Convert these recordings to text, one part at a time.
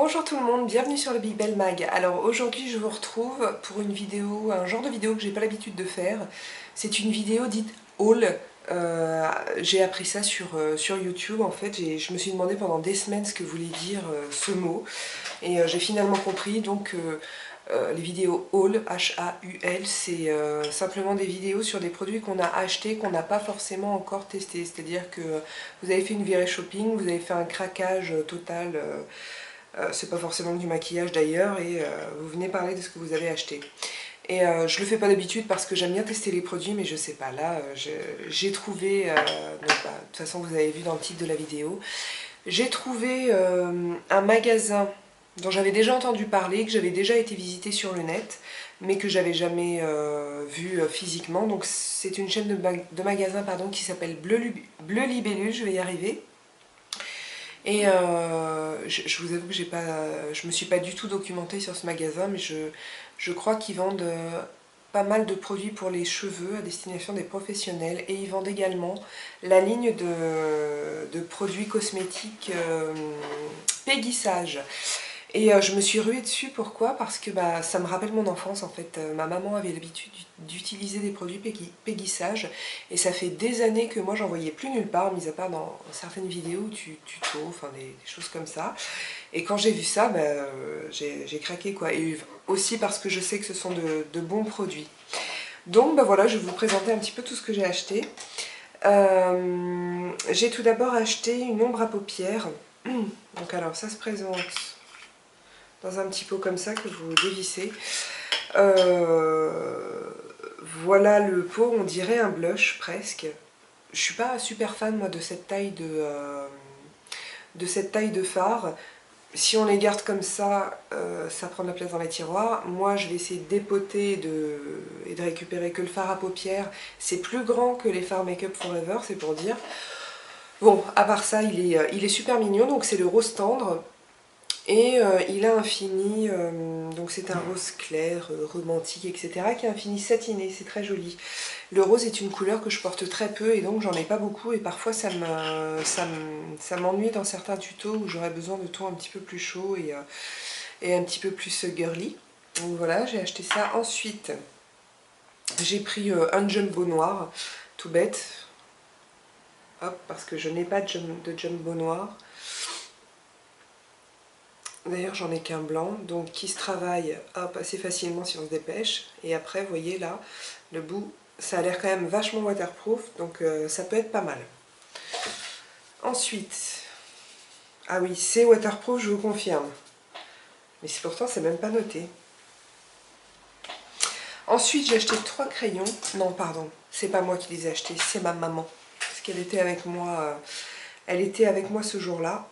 Bonjour tout le monde, bienvenue sur le Big Bell Mag. Alors aujourd'hui je vous retrouve pour une vidéo, un genre de vidéo que j'ai pas l'habitude de faire. C'est une vidéo dite haul. J'ai appris ça sur YouTube en fait. Je me suis demandé pendant des semaines ce que voulait dire ce mot. Et j'ai finalement compris donc les vidéos haul, H-A-U-L, c'est simplement des vidéos sur des produits qu'on a achetés, qu'on n'a pas forcément encore testés. C'est-à-dire que vous avez fait une virée shopping, vous avez fait un craquage total. C'est pas forcément du maquillage d'ailleurs et vous venez parler de ce que vous avez acheté. Et je le fais pas d'habitude parce que j'aime bien tester les produits, mais je sais pas, là j'ai trouvé, donc, de toute façon vous avez vu dans le titre de la vidéo, j'ai trouvé un magasin dont j'avais déjà entendu parler, que j'avais déjà été visiter sur le net, mais que j'avais jamais vu physiquement. Donc c'est une chaîne de magasins pardon, qui s'appelle Bleu Libellule, je vais y arriver. Et je vous avoue que je me suis pas du tout documentée sur ce magasin, mais je crois qu'ils vendent pas mal de produits pour les cheveux à destination des professionnels. Et ils vendent également la ligne de produits cosmétiques Peggy Sage. Et je me suis ruée dessus, pourquoi? Parce que ça me rappelle mon enfance en fait. Ma maman avait l'habitude d'utiliser des produits Peggy Sage et ça fait des années que moi j'en voyais plus nulle part, mis à part dans certaines vidéos, tutos, enfin des choses comme ça. Et quand j'ai vu ça, j'ai craqué quoi. Et aussi parce que je sais que ce sont de bons produits. Donc voilà, je vais vous présenter un petit peu tout ce que j'ai acheté. J'ai tout d'abord acheté une ombre à paupières. Donc alors ça se présente dans un petit pot comme ça que vous dévissez. Voilà le pot, on dirait un blush presque. Je suis pas super fan moi de cette taille de fard. Si on les garde comme ça, ça prend de la place dans les tiroirs. Moi je vais essayer de dépoter et de récupérer que le fard à paupières. C'est plus grand que les fards Make Up Forever, c'est pour dire. Bon, à part ça, il est super mignon, donc c'est le rose tendre. Et il a un fini, donc c'est un rose clair, romantique, etc. qui a un fini satiné, c'est très joli. Le rose est une couleur que je porte très peu et donc j'en ai pas beaucoup et parfois ça m'ennuie dans certains tutos où j'aurais besoin de tons un petit peu plus chauds et un petit peu plus girly. Donc voilà, j'ai acheté ça. Ensuite, j'ai pris un jumbo noir, tout bête. Hop, parce que je n'ai pas de jumbo noir. D'ailleurs j'en ai qu'un blanc, donc qui se travaille hop, assez facilement si on se dépêche. Et après vous voyez là, le bout, ça a l'air quand même vachement waterproof, donc ça peut être pas mal. Ensuite, ah oui c'est waterproof je vous confirme, mais pourtant c'est même pas noté. Ensuite j'ai acheté 3 crayons, non pardon, c'est pas moi qui les ai achetés, c'est ma maman, parce qu'elle était avec moi, ce jour-là.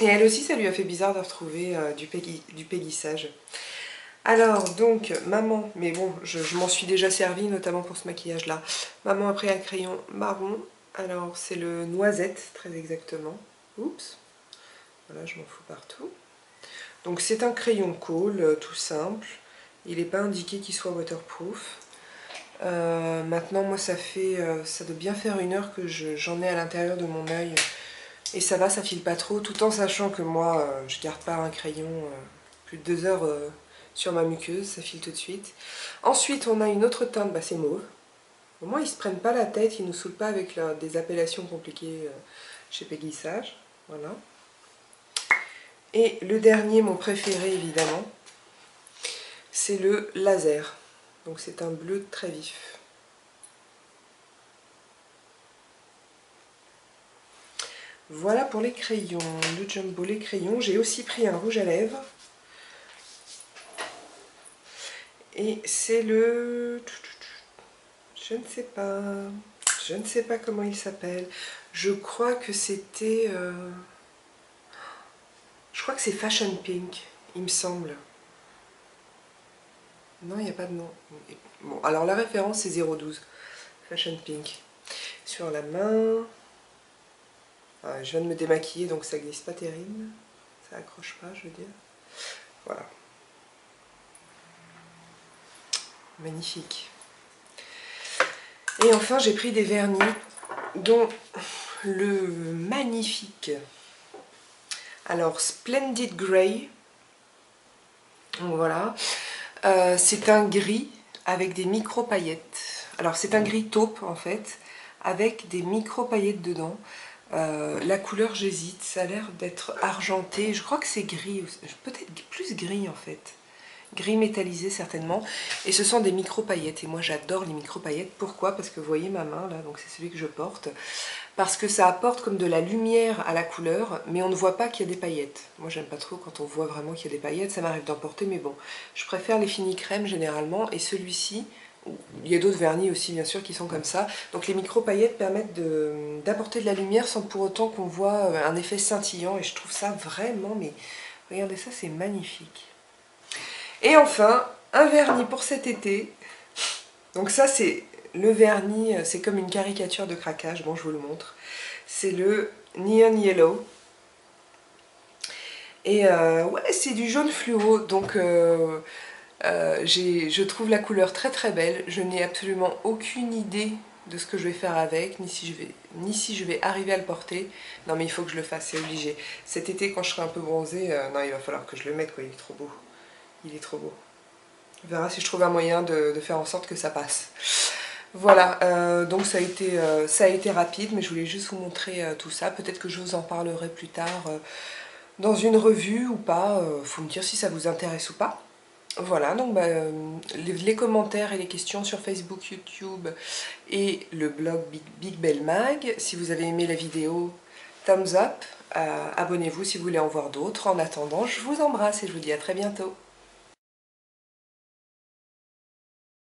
Et elle aussi, ça lui a fait bizarre de retrouver du Peggy Sage. Alors, donc, maman, mais bon, je m'en suis déjà servi, notamment pour ce maquillage-là. Maman a pris un crayon marron. Alors, c'est le noisette, très exactement. Oups. Voilà, je m'en fous partout. Donc, c'est un crayon colle, tout simple. Il n'est pas indiqué qu'il soit waterproof. Maintenant, moi, ça doit bien faire 1 heure que j'en ai à l'intérieur de mon œil. Et ça va, ça file pas trop, tout en sachant que moi, je garde pas un crayon plus de 2 heures sur ma muqueuse, ça file tout de suite. Ensuite, on a une autre teinte, c'est mauve. Au moins, ils se prennent pas la tête, ils nous saoulent pas avec des appellations compliquées chez Peggy Sage. Voilà. Et le dernier, mon préféré évidemment, c'est le laser. Donc c'est un bleu très vif. Voilà pour les crayons, le jumbo, les crayons. J'ai aussi pris un rouge à lèvres. Et c'est le... Je ne sais pas comment il s'appelle. Je crois que c'était... Je crois que c'est Fashion Pink, il me semble. Non, il n'y a pas de nom. Bon, alors la référence c'est 012. Fashion Pink. Sur la main... Ah, je viens de me démaquiller donc ça glisse pas terrible. Ça accroche pas, je veux dire. Voilà. Magnifique. Et enfin j'ai pris des vernis dont le magnifique Alors Splendid Grey, donc voilà, c'est un gris avec des micro paillettes. Alors c'est un gris taupe en fait, avec des micro paillettes dedans. La couleur j'hésite, ça a l'air d'être argenté, je crois que c'est gris, peut-être plus gris en fait. Gris métallisé certainement, et ce sont des micro paillettes, et moi j'adore les micro paillettes. Pourquoi? Parce que vous voyez ma main là, donc c'est celui que je porte, parce que ça apporte comme de la lumière à la couleur, mais on ne voit pas qu'il y a des paillettes. Moi j'aime pas trop quand on voit vraiment qu'il y a des paillettes, ça m'arrive d'en porter, mais bon, je préfère les finis crème généralement, et celui-ci, il y a d'autres vernis aussi bien sûr qui sont comme ça, donc les micro paillettes permettent d'apporter de la lumière sans pour autant qu'on voit un effet scintillant, et je trouve ça vraiment, mais regardez ça, c'est magnifique. Et enfin, un vernis pour cet été. Donc ça c'est le vernis, c'est comme une caricature de craquage, bon je vous le montre. C'est le Neon Yellow. Et ouais, c'est du jaune fluo, donc je trouve la couleur très très belle. Je n'ai absolument aucune idée de ce que je vais faire avec, ni si je vais arriver à le porter. Non mais il faut que je le fasse, c'est obligé. Cet été quand je serai un peu bronzée, non il va falloir que je le mette quoi, il est trop beau. Il est trop beau. On verra si je trouve un moyen de faire en sorte que ça passe. Voilà, donc ça a été rapide, mais je voulais juste vous montrer tout ça. Peut-être que je vous en parlerai plus tard dans une revue ou pas. Faut me dire si ça vous intéresse ou pas. Voilà, donc les commentaires et les questions sur Facebook, YouTube et le blog Big Belle Mag. Si vous avez aimé la vidéo, thumbs up. Abonnez-vous si vous voulez en voir d'autres. En attendant, je vous embrasse et je vous dis à très bientôt.